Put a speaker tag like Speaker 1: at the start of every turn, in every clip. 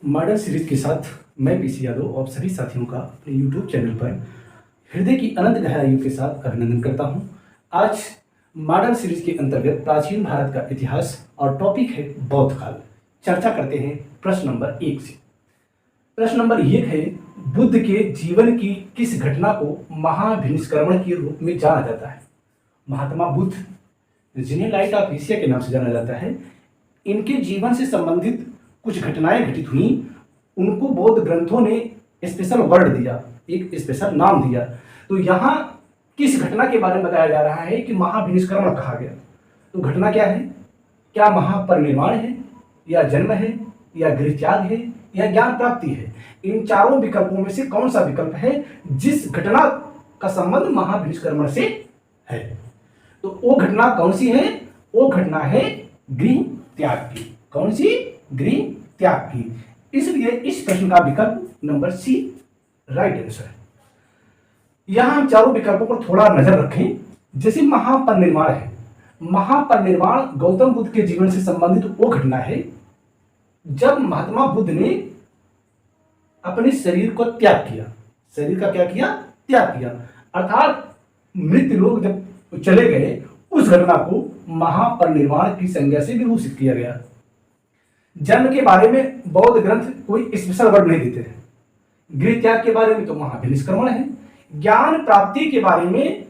Speaker 1: Model series के साथ मैं पीसी यादव आप सभी साथियों का अपने यूट्यूब चैनल पर हृदय की अनंत गहराइयों के साथ अभिनंदन करता हूं। आज मॉडल सीरीज के अंतर्गत प्राचीन भारत का इतिहास और टॉपिक है बौद्ध काल। चर्चा करते हैं प्रश्न नंबर 1 से। प्रश्न नंबर 1 है, बुद्ध के जीवन की किस घटना को महाभिनिष्क्रमण के रूप में जाना जाता है? महात्मा बुद्ध, जिन्हें लाइट ऑफ एशिया के नाम से जाना जाता है, इनके जीवन से संबंधित कुछ घटनाएं घटित हुई। उनको बौद्ध ग्रंथों ने स्पेशल वर्ड दिया, एक स्पेशल नाम दिया। तो यहाँ किस घटना के बारे में बताया जा रहा है कि महाभिनिष्क्रमण कहा गया? तो घटना क्या है? क्या महापरिनिर्वाण है, या जन्म है, या गृहत्याग है, या ज्ञान प्राप्ति है? इन चारों विकल्पों में से कौन सा विकल्प है जिस घटना का संबंध महाभिनिष्क्रमण से है? तो वो घटना कौन सी है? वो घटना है गृह त्याग की। कौन सी? गृह त्याग की। इसलिए इस प्रश्न का विकल्प नंबर सी राइट आंसर है। यहां हम चारों विकल्पों पर थोड़ा नजर रखें। जैसे महापरिनिर्वाण है, महापरिनिर्वाण गौतम बुद्ध के जीवन से संबंधित वो घटना है जब महात्मा बुद्ध ने अपने शरीर को त्याग किया। शरीर का क्या किया? त्याग किया। अर्थात मृत लोग जब चले गए, उस घटना को महापरिनिर्वाण की संज्ञा से विभूषित किया गया। जन्म के बारे में बौद्ध ग्रंथ कोई स्पेशल वर्ड नहीं देते हैं। गृह त्याग के बारे में तो महाभिनिष्क्रमण है। ज्ञान प्राप्ति के बारे में,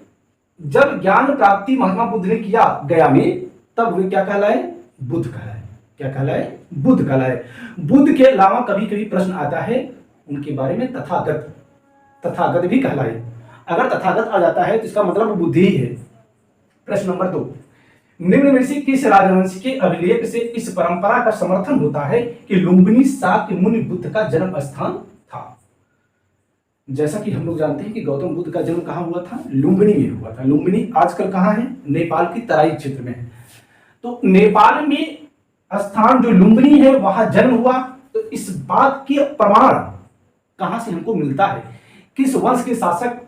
Speaker 1: जब ज्ञान प्राप्ति महात्मा बुद्ध ने किया गया में, तब वे क्या कहलाए? बुद्ध कहलाए। क्या कहलाए? बुद्ध कहलाए। बुद्ध के अलावा कभी कभी प्रश्न आता है उनके बारे में, तथागत, तथागत भी कहलाए। अगर तथागत आ जाता है तो इसका मतलब बुद्धि ही है। प्रश्न नंबर 2, निम्न में से किस राजवंश के अभिलेख से इस परंपरा का समर्थन होता है कि लुम्बिनी शाक्य मुनि बुद्ध का जन्म स्थान था? जैसा कि हम लोग जानते हैं कि गौतम बुद्ध का जन्म कहाँ हुआ था? लुम्बिनी में हुआ था। लुम्बिनी आजकल कहाँ है? नेपाल की तराई क्षेत्र में है। तो नेपाल में स्थान जो लुम्बिनी है, वहां जन्म हुआ। तो इस बात के प्रमाण कहां से हमको मिलता है? किस वंश के शासक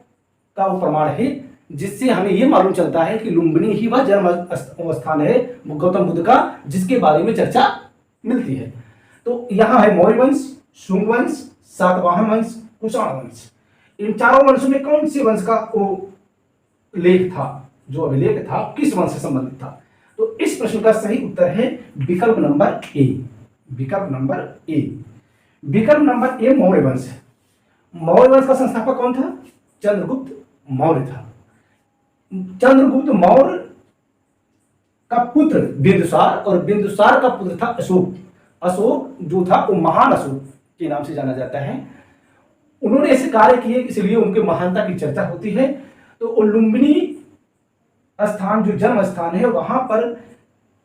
Speaker 1: का वो प्रमाण है जिससे हमें यह मालूम चलता है कि लुम्बिनी ही वह जन्म स्थान है गौतम बुद्ध का, जिसके बारे में चर्चा मिलती है। तो यहां है मौर्य वंश, शुंग वंश, सातवाहन वंश, कुषाण वंश। इन चारों वंशों में कौन से वंश का वो लेख था, जो अभिलेख था, किस वंश से संबंधित था? तो इस प्रश्न का सही उत्तर है विकल्प नंबर ए। विकल्प नंबर ए। विकल्प नंबर ए मौर्य वंश है। मौर्य वंश का संस्थापक कौन था? चंद्रगुप्त मौर्य था। चंद्रगुप्त मौर्य का पुत्र बिंदुसार, और बिंदुसार का पुत्र था अशोक। अशोक जो था वो महान अशोक के नाम से जाना जाता है। उन्होंने ऐसे कार्य किए, इसलिए उनके महानता की चर्चा होती है। तो लुम्बिनी स्थान जो जन्म स्थान है, वहां पर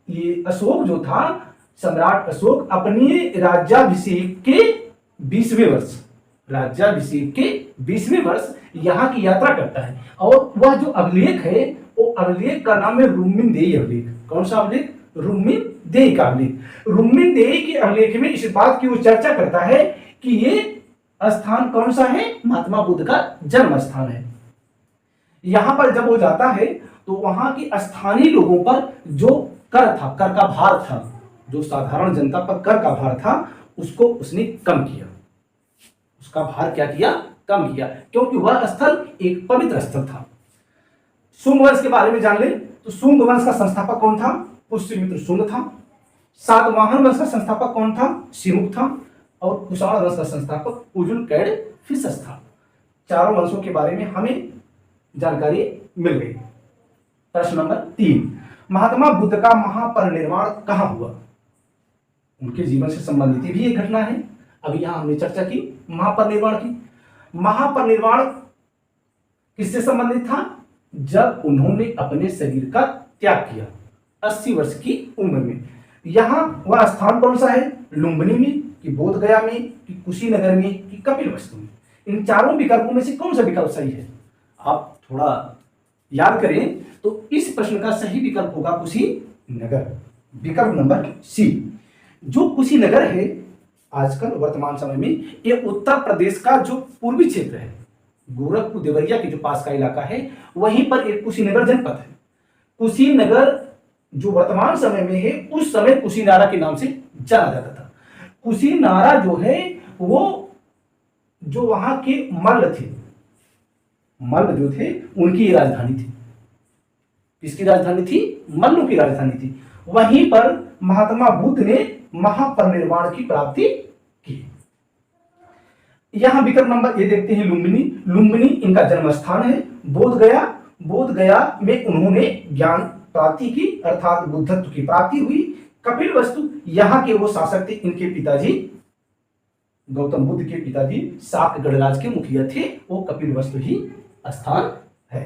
Speaker 1: ये अशोक जो था, सम्राट अशोक, अपने राज्याभिषेक के 20वें वर्ष, राज्याभिषेक के 20वें वर्ष यहाँ की यात्रा करता है। और वह जो अभिलेख है, वो अभिलेख का नाम है रुम्मिनदेही अभिलेख। कौन सा अभिलेख? रुम्मिनदेही का अभिलेख। रुम्मिनदेही के अभिलेख में इस बात की वो चर्चा करता है कि ये स्थान कौन सा है? महात्मा बुद्ध का जन्म स्थान है। यहां पर जब वो जाता है तो वहां के स्थानीय लोगों पर जो कर था, कर का भार था, जो साधारण जनता पर कर का भार था, उसको उसने कम किया। उसका भार क्या किया? कम किया, क्योंकि वह स्थल एक पवित्र स्थल था। शुंग वंश के बारे में जान ले तो शुंग वंश का संस्थापक कौन था? पुष्यमित्र शुंग था। सातवाहन वंश का संस्थापक कौन था? सिमुक था। और कुषाण वंश का संस्थापक उजुल-कैड-फिसस था। चारों वंशों के बारे में हमें जानकारी मिल गई। प्रश्न नंबर 3, महात्मा बुद्ध का महापरिनिर्वाण कहां हुआ? उनके जीवन से संबंधित भी एक घटना है। अभी यहां हमने चर्चा की महापरिनिर्वाण की। महापरिनिर्वाण किससे संबंधित था? जब उन्होंने अपने शरीर का त्याग किया 80 वर्ष की उम्र में। यहां वह स्थान कौन सा है? लुम्बिनी में, कि बोधगया में, कि कुशीनगर में, कि कपिलवस्तु में? इन चारों विकल्पों में से कौन सा विकल्प सही है? आप थोड़ा याद करें तो इस प्रश्न का सही विकल्प होगा कुशीनगर। विकल्प नंबर सी। जो कुशीनगर है आजकल वर्तमान समय में, ये उत्तर प्रदेश का जो पूर्वी क्षेत्र है, गोरखपुर देवरिया के जो पास का इलाका है, वहीं पर एक कुशीनगर जनपद है। कुशीनगर जो वर्तमान समय में है, उस समय कुशीनारा के नाम से जाना जाता था। कुशीनारा जो है वो जो वहां के मल्ल थे, मल्ल जो थे उनकी राजधानी थी। किसकी राजधानी थी? मल्लों की राजधानी थी। वहीं पर महात्मा बुद्ध ने महापरिनिर्वाण की प्राप्ति की। यहां विकल्प नंबर ए देखते हैं लुम्बिनी। लुम्बिनी इनका जन्म स्थान है। बोध गया में उन्होंने ज्ञान प्राप्ति की, अर्थात बुद्धत्व की प्राप्ति हुई। कपिल वस्तु यहाँ के वो शासक थे, इनके पिताजी गौतम बुद्ध के पिताजी शाक्त गणराज के मुखिया थे, वो कपिल वस्तु ही स्थान है।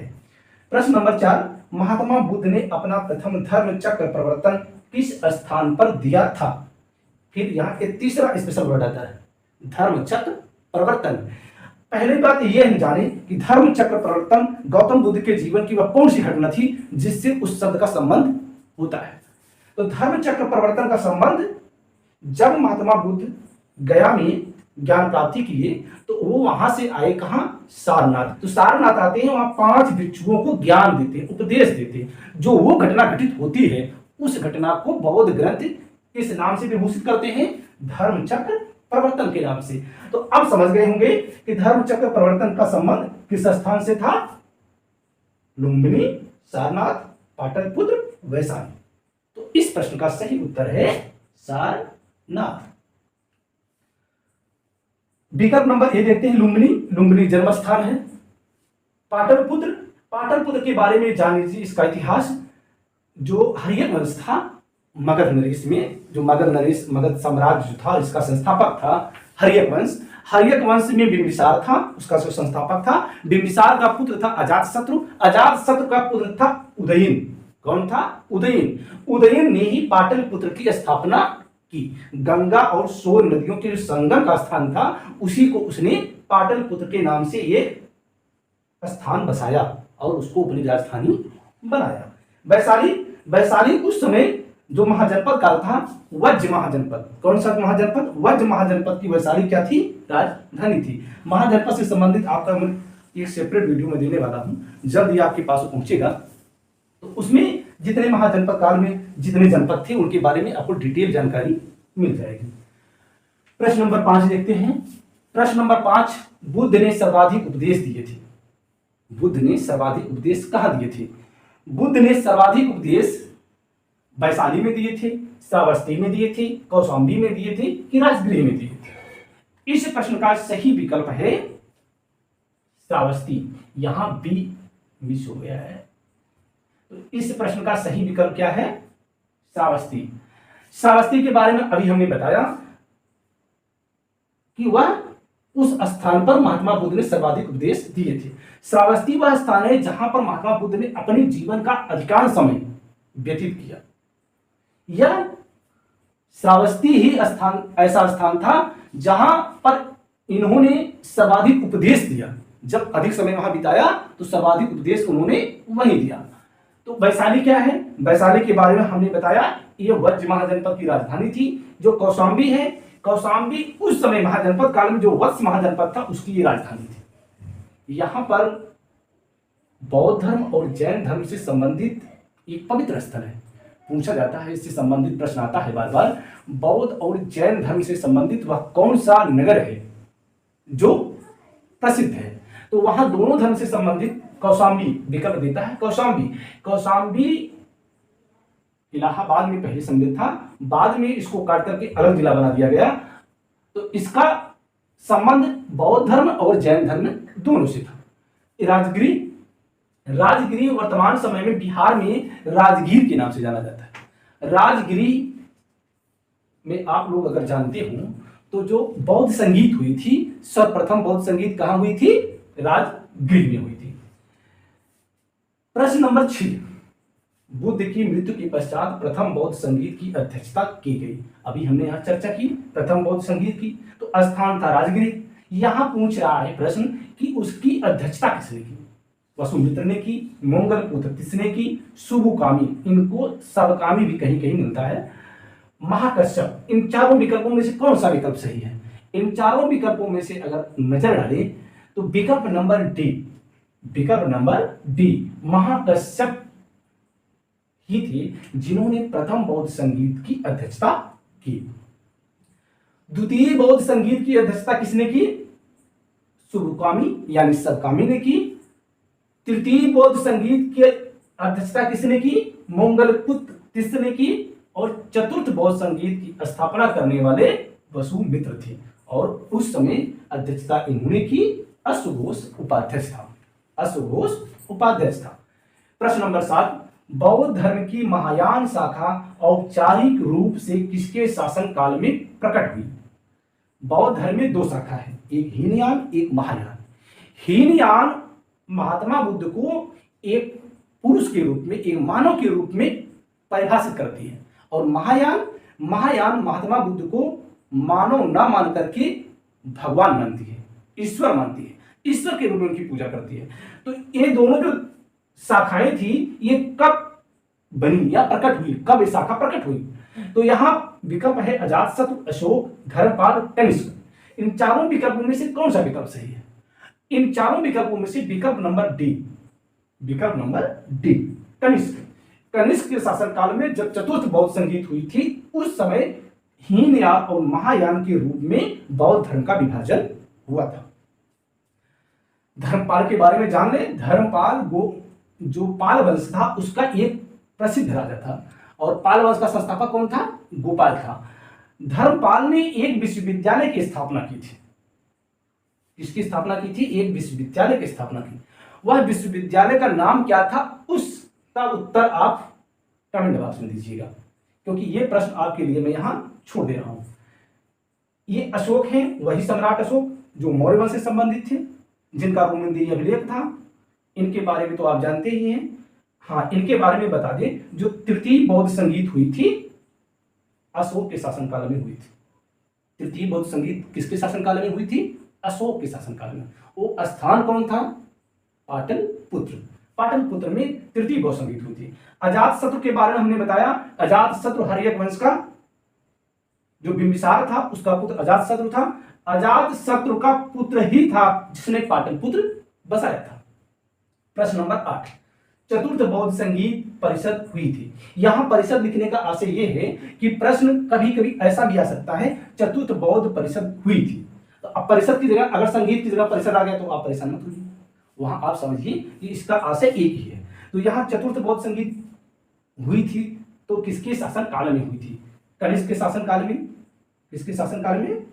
Speaker 1: प्रश्न नंबर 4, महात्मा बुद्ध ने अपना प्रथम धर्म चक्र प्रवर्तन किस स्थान पर दिया था? फिर यहाँ एक तीसरा स्पेशल वर्ड आता है, धर्म चक्र प्रवर्तन। पहले बात यह हम जाने कि धर्म चक्र प्रवर्तन गौतम बुद्ध के जीवन की वह कौन सी घटना थी जिससे उस शब्द का संबंध होता है। तो धर्म चक्र प्रवर्तन का संबंध, जब महात्मा बुद्ध गया में ज्ञान प्राप्ति किए तो वो वहां से आए कहां? सारनाथ। तो सारनाथ आते हैं, वहां 5 भिक्षुओं को ज्ञान देते हैं, उपदेश देते हैं। जो वो घटना घटित होती है उस घटना को बौद्ध ग्रंथ किस नाम से विभूषित करते हैं? धर्म चक्र प्रवर्तन के नाम से। तो अब समझ गए होंगे कि धर्म चक्र प्रवर्तन का संबंध किस स्थान से था? लुम्बिनी, सारनाथ, पाटलिपुत्र, वैशाली। तो इस प्रश्न का सही उत्तर है सारनाथ। विकल्प नंबर ए देखते हैं लुम्बिनी। लुम्बिनी जन्म स्थान है। पाटलिपुत्र के बारे में जान लीजिए, इसका इतिहास। जो हर्यक वंश था मगध नरेश में, जो मगध साम्राज्य जो था इसका संस्थापक था हर्यक वंश। हर्यक वंश में बिंबिसार था, उसका जो संस्थापक था। बिंबिसार का पुत्र था अजातशत्रु। अजातशत्रु का पुत्र था उदयन। कौन था? उदयन। उदयन ने ही पाटलिपुत्र की स्थापना की। गंगा और सोन नदियों के जो संगम का स्थान था उसी को उसने पाटलिपुत्र के नाम से एक स्थान बसाया और उसको अपनी राजधानी बनाया। वैशाली उस समय जो महाजनपद काल था, वज्र महाजनपद। कौन सा महाजनपद? वज्र महाजनपद की वैशाली क्या थी? राजधानी थी। महाजनपद से संबंधित आपका मैं एक सेपरेट वीडियो में देने वाला हूं, जल्द ही आपके पास पहुंचेगा। तो उसमें जितने महाजनपद काल में जितने जनपद थे उनके बारे में आपको डिटेल जानकारी मिल जाएगी। प्रश्न नंबर 5 देखते हैं। प्रश्न नंबर 5, बुद्ध ने सर्वाधिक उपदेश दिए थे। बुद्ध ने सर्वाधिक उपदेश कहां दिए थे? बुद्ध ने सर्वाधिक उपदेश वैशाली में दिए थे, श्रावस्ती में दिए थे, कौशाम्बी में दिए थे कि राजगृह में दिए थे? इस प्रश्न का सही विकल्प है श्रावस्ती। यहां बी मिस हो गया है। तो इस प्रश्न का सही विकल्प क्या है? श्रावस्ती। श्रावस्ती के बारे में अभी हमने बताया कि वह उस स्थान पर महात्मा बुद्ध ने सर्वाधिक उपदेश दिए थे। श्रावस्ती वह स्थान है जहां पर महात्मा बुद्ध ने अपने जीवन का अधिकांश समय व्यतीत किया। यह श्रावस्ती ही स्थान ऐसा स्थान था जहां पर इन्होंने सर्वाधिक उपदेश दिया। जब अधिक समय वहां बिताया तो सर्वाधिक उपदेश उन्होंने वहीं दिया। तो वैशाली क्या है? वैशाली के बारे में हमने बताया, यह वज्र महाजनपद की राजधानी थी। जो कौशाम्बी है, कौशाम्बी उस समय महाजनपद काल में जो वत्स महाजनपद था उसकी ये राजधानी थी। यहां पर बौद्ध धर्म और जैन धर्म से संबंधित एक पवित्र स्थल है। पूछा जाता है, इससे संबंधित प्रश्न आता है बार बार, बौद्ध और जैन धर्म से संबंधित वह कौन सा नगर है जो प्रसिद्ध है? तो वहां दोनों धर्म से संबंधित कौशाम्बी विकल्प देता है। कौशाम्बी इलाहाबाद में पहले सम्मिलित था, बाद में इसको काट करके अलग जिला बना दिया गया। तो इसका संबंध बौद्ध धर्म और जैन धर्म दोनों से था। राजगिरी वर्तमान समय में बिहार में राजगीर के नाम से जाना जाता है। राजगिरी में आप लोग अगर जानते हो तो जो बौद्ध संगीत हुई थी, सर्वप्रथम बौद्ध संगीत कहां हुई थी? राजगीर में हुई थी। प्रश्न नंबर 6, बुद्ध की मृत्यु के पश्चात प्रथम बौद्ध संगीत की अध्यक्षता की गई। अभी हमने यहां चर्चा की प्रथम बौद्ध संगीत की, तो स्थान था राजगीर। यहां पूछ रहा है प्रश्न कि उसकी अध्यक्षता किसने की? वसुमित्र ने की, मंगलपुत्र किसने की, शुभकामी, इनको सबकामी भी कहीं कहीं मिलता है, महाकश्यप। इन चारों विकल्पों में से कौन सा विकल्प सही है? इन चारों विकल्पों में से अगर नजर डालें तो विकल्प नंबर डी महाकश्यप ही थे जिन्होंने प्रथम बौद्ध संगीत की अध्यक्षता की। द्वितीय बौद्ध संगीत की अध्यक्षता किसने की? सुबुकामी यानी सबकामी ने की। तृतीय बौद्ध संगीत की अध्यक्षता किसने की? मंगलपुत्र तीसरे ने की। और चतुर्थ बौद्ध संगीत की स्थापना करने वाले वसुमित्र थे और उस समय अध्यक्षता इन्होंने की। अश्वघोष उपाध्यक्ष था। अश्वघोष उपाध्यक्ष था। प्रश्न नंबर 7, बौद्ध धर्म की महायान शाखा औपचारिक रूप से किसके शासन काल में प्रकट हुई? बौद्ध धर्म में 2 शाखा है, एक हीनयान एक महायान। हीनयान महात्मा बुद्ध को एक पुरुष के रूप में, एक मानव के रूप में परिभाषित करती है और महायान महात्मा बुद्ध को मानव न मान करके भगवान मानती है, ईश्वर मानती है, ईश्वर के रूप में उनकी पूजा करती है। तो ये दोनों जो शाखाएं थी ये कब बनी या प्रकट हुई, कब ये शाखा प्रकट हुई? तो यहाँ विकल्प है अजातशत्रु, अशोक, धर्मपाल, कनिष्क। इन चारों विकल्पों में से कौन सा विकल्प सही है? इन चारों विकल्पों में से विकल्प नंबर डी, विकल्प नंबर डी, कनिष्क। कनिष्क के शासनकाल में जब चतुर्थ बौद्ध संगीत हुई थी उस समय हीनयान और महायान के रूप में बौद्ध धर्म का विभाजन हुआ था। धर्मपाल के बारे में जान ले। धर्मपाल जो पाल वंश था उसका एक प्रसिद्ध राजा था और पाल वंश का संस्थापक कौन था? गोपाल था। धर्मपाल ने एक विश्वविद्यालय की स्थापना की थी। किसकी स्थापना की थी? एक विश्वविद्यालय की स्थापना की। वह विश्वविद्यालय का नाम क्या था? उसका उत्तर आप कमेंट बॉक्स में दीजिएगा क्योंकि ये प्रश्न आपके लिए मैं यहां छोड़ दे रहा हूं। ये अशोक हैं, वही सम्राट अशोक जो मौर्य वंश से संबंधित थे, जिनका रोमन अभिलेख था। इनके बारे में तो आप जानते ही हैं। हाँ, इनके बारे में बता दें, जो तृतीय बौद्ध संगीत हुई थी अशोक के शासनकाल में हुई थी। तृतीय बौद्ध संगीत किसके शासनकाल में हुई थी? अशोक के शासनकाल में। वो स्थान कौन था? पाटलिपुत्र। पाटलिपुत्र में तृतीय बौद्ध संगीत हुई थी। अजातशत्रु के बारे में हमने बताया। अजातशत्रु हर्यक वंश का जो बिंबिसार था उसका पुत्र अजातशत्रु था। अजातशत्रु का पुत्र ही था जिसने पाटलिपुत्र बसाया था। प्रश्न नंबर 8, चतुर्थ बौद्ध संगीत परिषद हुई थी। यहां परिषद लिखने का आशय यह है कि प्रश्न कभी कभी ऐसा भी आ सकता है चतुर्थ बौद्ध परिषद हुई थी, तो अब परिषद की जगह अगर संगीत की जगह परिषद आ गया तो आप परेशान मत होइए। वहां आप समझिए कि इसका आशय एक ही है। तो यहाँ चतुर्थ बौद्ध संगीत हुई थी तो किसके शासन काल में हुई थी? कनिष्क के शासन काल में। किसके शासन काल में?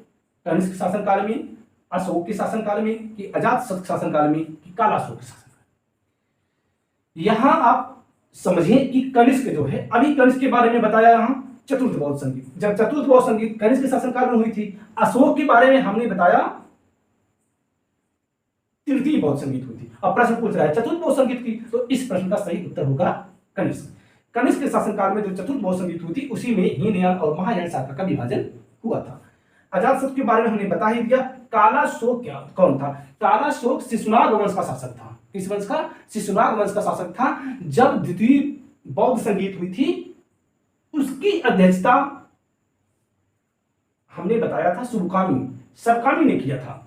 Speaker 1: कनिष्क के शासन काल में, अशोक के शासन काल में, कि अजातशत्रु शासन काल में, कि कालाशोक के शासन काल में। यहां आप समझिए कि कनिष्क जो है, अभी कनिष्क के बारे में बताया यहां चतुर्थ बौद्ध संगीत। जब चतुर्थ बौद्ध संगीत कनिष्क के शासन काल में हुई थी, अशोक के बारे में हमने बताया तृतीय बौद्ध संगीत हुई थी। अब प्रश्न पूछ रहा है चतुर्थ बौद्ध संगीत की, तो इस प्रश्न का सही उत्तर होगा कनिष्क। कनिष्क के शासनकाल में जो चतुर्थ बौद्ध संगीत हुई थी उसी में हीनयान और महायान शाखा का विभाजन हुआ था। अजातशत्रु के बारे में हमने बता ही दिया। कालाशोक क्या कौन था? कालाशोक शिशुनाग वंश का शासक था। किस वंश का? शिशुनाग वंश का शासक था। जब द्वितीय बौद्ध संगीत हुई थी उसकी अध्यक्षता हमने बताया था सबकामी ने किया था।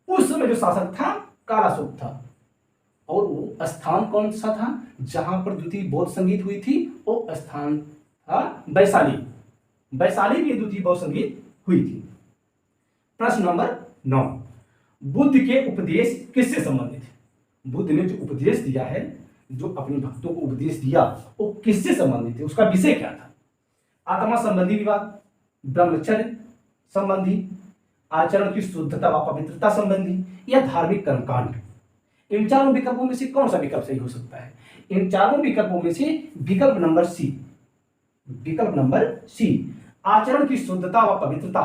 Speaker 1: उस समय जो शासक था कालाशोक था और वो स्थान कौन सा था जहां पर द्वितीय बौद्ध संगीत हुई थी? वो स्थान था वैशाली। वैशाली में द्वितीय बौद्ध संगीत हुई थी। प्रश्न नंबर 9, बुद्ध के उपदेश किससे संबंधित है? बुद्ध ने जो उपदेश दिया है, जो अपने भक्तों को उपदेश दिया, वो किससे संबंधित है? उसका विषय क्या था? आत्मा संबंधी विवाद, ब्रह्मचर्य संबंधी, आचरण की शुद्धता व पवित्रता संबंधी, या धार्मिक कर्मकांड? इन चारों विकल्पों में से कौन सा विकल्प सही हो सकता है? इन चारों विकल्पों में से विकल्प नंबर सी, विकल्प नंबर सी, आचरण की शुद्धता व पवित्रता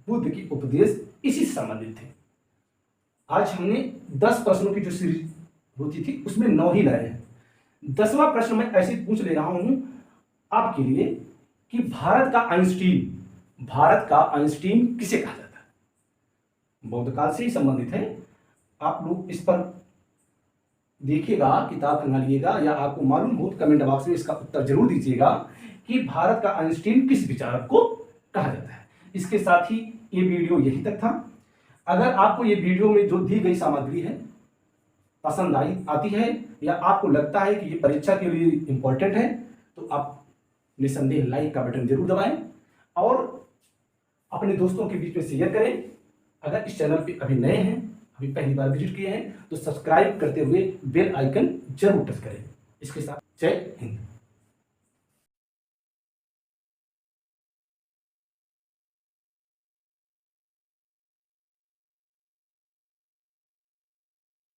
Speaker 1: बुद्ध की उपदेश इसी से संबंधित थे। आज हमने 10 प्रश्नों की जो सीरीज होती थी उसमें 9 ही लाए हैं। 10वां प्रश्न मैं ऐसे पूछ ले रहा हूं आपके लिए कि भारत का आइंस्टीन किसे कहा जाता है? बौद्ध काल से ही संबंधित है। आप लोग इस पर देखिएगा, किताब खंगालिएगा, या आपको मालूम हो कमेंट बॉक्स में इसका उत्तर जरूर दीजिएगा कि भारत का आइंस्टीन किस विचारक को कहा जाता है। इसके साथ ही ये वीडियो यहीं तक था। अगर आपको ये वीडियो में जो दी गई सामग्री है पसंद आती है या आपको लगता है कि ये परीक्षा के लिए इंपॉर्टेंट है तो आप निसंदेह लाइक का बटन जरूर दबाएं और अपने दोस्तों के बीच में शेयर करें। अगर इस चैनल पे अभी नए हैं, अभी पहली बार विजिट किए हैं, तो सब्सक्राइब करते हुए बेल आइकन जरूर टच करें। इसके साथ जय हिंद।